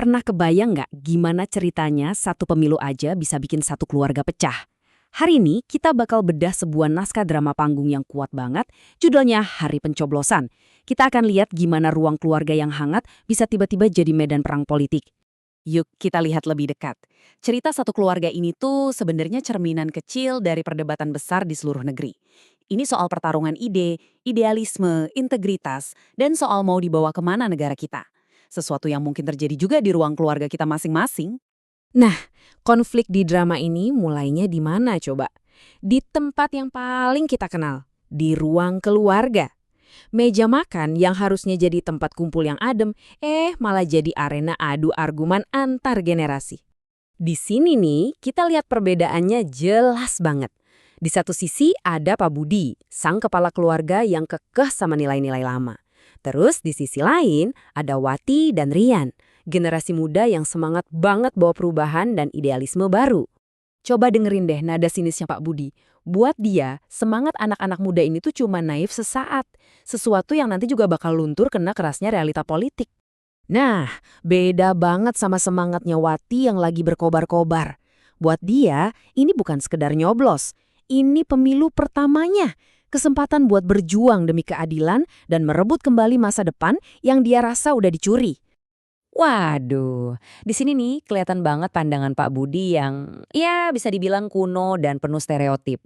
Pernah kebayang nggak gimana ceritanya satu pemilu aja bisa bikin satu keluarga pecah? Hari ini kita bakal bedah sebuah naskah drama panggung yang kuat banget, judulnya Hari Pencoblosan. Kita akan lihat gimana ruang keluarga yang hangat bisa tiba-tiba jadi medan perang politik. Yuk kita lihat lebih dekat. Cerita satu keluarga ini tuh sebenarnya cerminan kecil dari perdebatan besar di seluruh negeri. Ini soal pertarungan ide, idealisme, integritas, dan soal mau dibawa kemana negara kita. Sesuatu yang mungkin terjadi juga di ruang keluarga kita masing-masing. Nah, konflik di drama ini mulainya di mana coba? Di tempat yang paling kita kenal, di ruang keluarga. Meja makan yang harusnya jadi tempat kumpul yang adem, malah jadi arena adu argumen antar generasi. Di sini nih, kita lihat perbedaannya jelas banget. Di satu sisi ada Pak Budi, sang kepala keluarga yang kekeh sama nilai-nilai lama. Terus di sisi lain ada Wati dan Rian, generasi muda yang semangat banget bawa perubahan dan idealisme baru. Coba dengerin deh nada sinisnya Pak Budi. Buat dia, semangat anak-anak muda ini tuh cuma naif sesaat. Sesuatu yang nanti juga bakal luntur kena kerasnya realita politik. Nah, beda banget sama semangatnya Wati yang lagi berkobar-kobar. Buat dia, ini bukan sekedar nyoblos. Ini pemilu pertamanya. Kesempatan buat berjuang demi keadilan dan merebut kembali masa depan yang dia rasa udah dicuri. Waduh, di sini nih kelihatan banget pandangan Pak Budi yang ya bisa dibilang kuno dan penuh stereotip.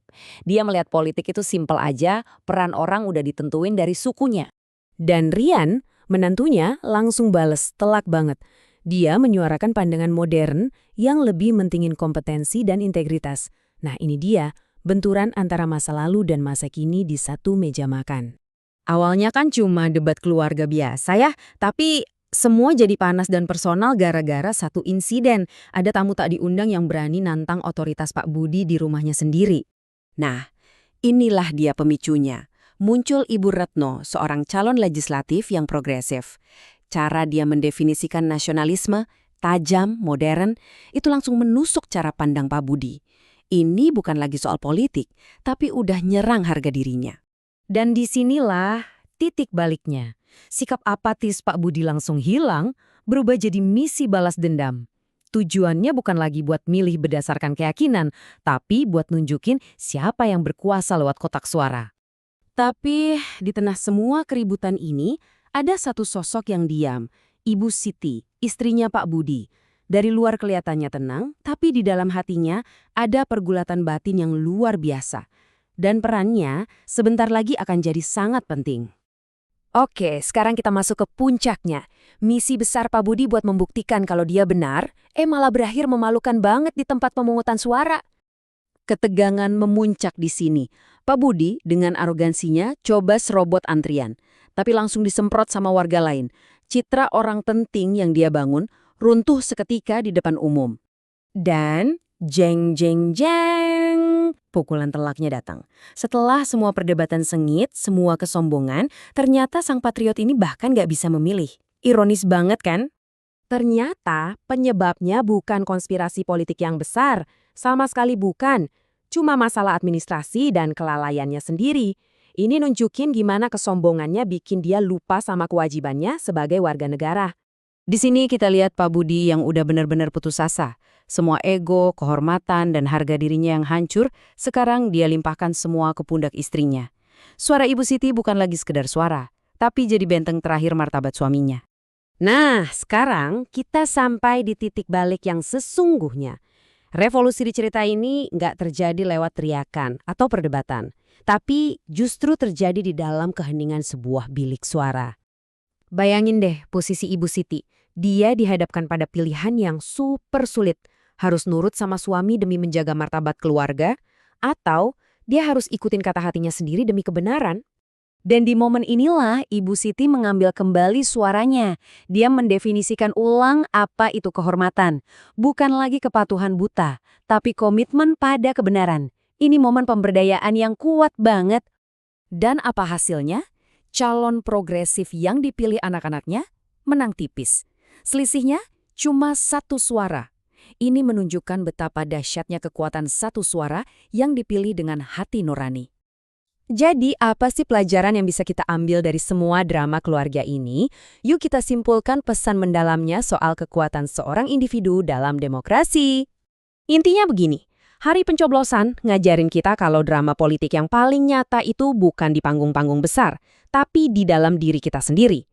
Dia melihat politik itu simpel aja, peran orang udah ditentuin dari sukunya. Dan Rian, menantunya, langsung bales telak banget. Dia menyuarakan pandangan modern yang lebih mentingin kompetensi dan integritas. Nah ini dia, benturan antara masa lalu dan masa kini di satu meja makan. Awalnya kan cuma debat keluarga biasa ya, tapi semua jadi panas dan personal gara-gara satu insiden. Ada tamu tak diundang yang berani nantang otoritas Pak Budi di rumahnya sendiri. Nah, inilah dia pemicunya. Muncul Ibu Retno, seorang calon legislatif yang progresif. Cara dia mendefinisikan nasionalisme, tajam, modern, itu langsung menusuk cara pandang Pak Budi. Ini bukan lagi soal politik, tapi udah nyerang harga dirinya. Dan disinilah titik baliknya. Sikap apatis Pak Budi langsung hilang, berubah jadi misi balas dendam. Tujuannya bukan lagi buat milih berdasarkan keyakinan, tapi buat nunjukin siapa yang berkuasa lewat kotak suara. Tapi di tengah semua keributan ini, ada satu sosok yang diam, Ibu Siti, istrinya Pak Budi. Dari luar kelihatannya tenang, tapi di dalam hatinya ada pergulatan batin yang luar biasa. Dan perannya sebentar lagi akan jadi sangat penting. Oke, sekarang kita masuk ke puncaknya. Misi besar Pak Budi buat membuktikan kalau dia benar, malah berakhir memalukan banget di tempat pemungutan suara. Ketegangan memuncak di sini. Pak Budi dengan arogansinya coba serobot antrian, tapi langsung disemprot sama warga lain. Citra orang penting yang dia bangun runtuh seketika di depan umum. Dan jeng jeng jeng, pukulan telaknya datang. Setelah semua perdebatan sengit, semua kesombongan, ternyata sang patriot ini bahkan nggak bisa memilih. Ironis banget kan? Ternyata penyebabnya bukan konspirasi politik yang besar, sama sekali bukan. Cuma masalah administrasi dan kelalaiannya sendiri. Ini nunjukin gimana kesombongannya bikin dia lupa sama kewajibannya sebagai warga negara. Di sini kita lihat Pak Budi yang udah benar-benar putus asa. Semua ego, kehormatan, dan harga dirinya yang hancur, sekarang dia limpahkan semua ke pundak istrinya. Suara Ibu Siti bukan lagi sekedar suara, tapi jadi benteng terakhir martabat suaminya. Nah, sekarang kita sampai di titik balik yang sesungguhnya. Revolusi di cerita ini nggak terjadi lewat teriakan atau perdebatan, tapi justru terjadi di dalam keheningan sebuah bilik suara. Bayangin deh posisi Ibu Siti. Dia dihadapkan pada pilihan yang super sulit. Harus nurut sama suami demi menjaga martabat keluarga, atau dia harus ikutin kata hatinya sendiri demi kebenaran. Dan di momen inilah Ibu Siti mengambil kembali suaranya. Dia mendefinisikan ulang apa itu kehormatan. Bukan lagi kepatuhan buta, tapi komitmen pada kebenaran. Ini momen pemberdayaan yang kuat banget. Dan apa hasilnya? Calon progresif yang dipilih anak-anaknya menang tipis. Selisihnya cuma satu suara. Ini menunjukkan betapa dahsyatnya kekuatan satu suara yang dipilih dengan hati nurani. Jadi, apa sih pelajaran yang bisa kita ambil dari semua drama keluarga ini? Yuk kita simpulkan pesan mendalamnya soal kekuatan seorang individu dalam demokrasi. Intinya begini, hari pencoblosan ngajarin kita kalau drama politik yang paling nyata itu bukan di panggung-panggung besar, tapi di dalam diri kita sendiri.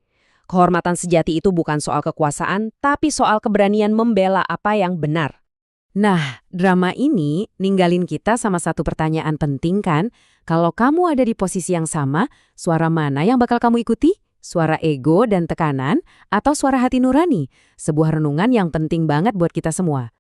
Kehormatan sejati itu bukan soal kekuasaan, tapi soal keberanian membela apa yang benar. Nah, drama ini ninggalin kita sama satu pertanyaan penting kan? Kalau kamu ada di posisi yang sama, suara mana yang bakal kamu ikuti? Suara ego dan tekanan, atau suara hati nurani? Sebuah renungan yang penting banget buat kita semua.